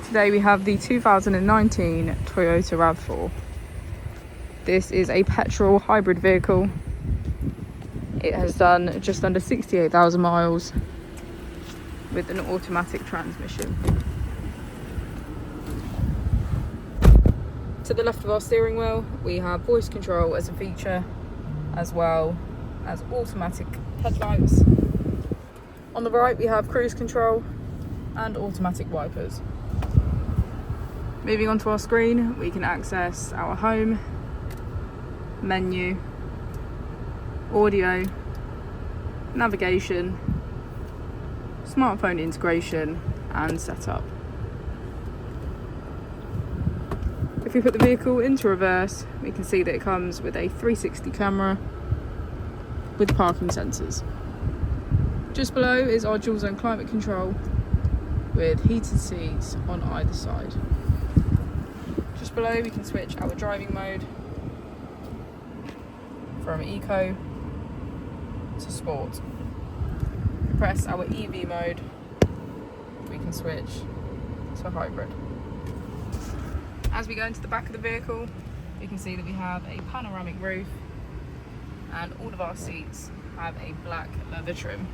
Today we have the 2019 Toyota RAV-4. This is a petrol hybrid vehicle. It has done just under 68,000 miles with an automatic transmission. To the left of our steering wheel, we have voice control as a feature, as well as automatic headlights. On the right, we have cruise control and automatic wipers. Moving onto our screen, we can access our home, menu, audio, navigation, smartphone integration, and setup. If we put the vehicle into reverse, we can see that it comes with a 360 camera with parking sensors. Just below is our dual zone climate control with heated seats on either side. Just below we can switch our driving mode from eco to sport. If we press our EV mode, we can switch to hybrid. As we go into the back of the vehicle, you can see that we have a panoramic roof and all of our seats have a black leather trim.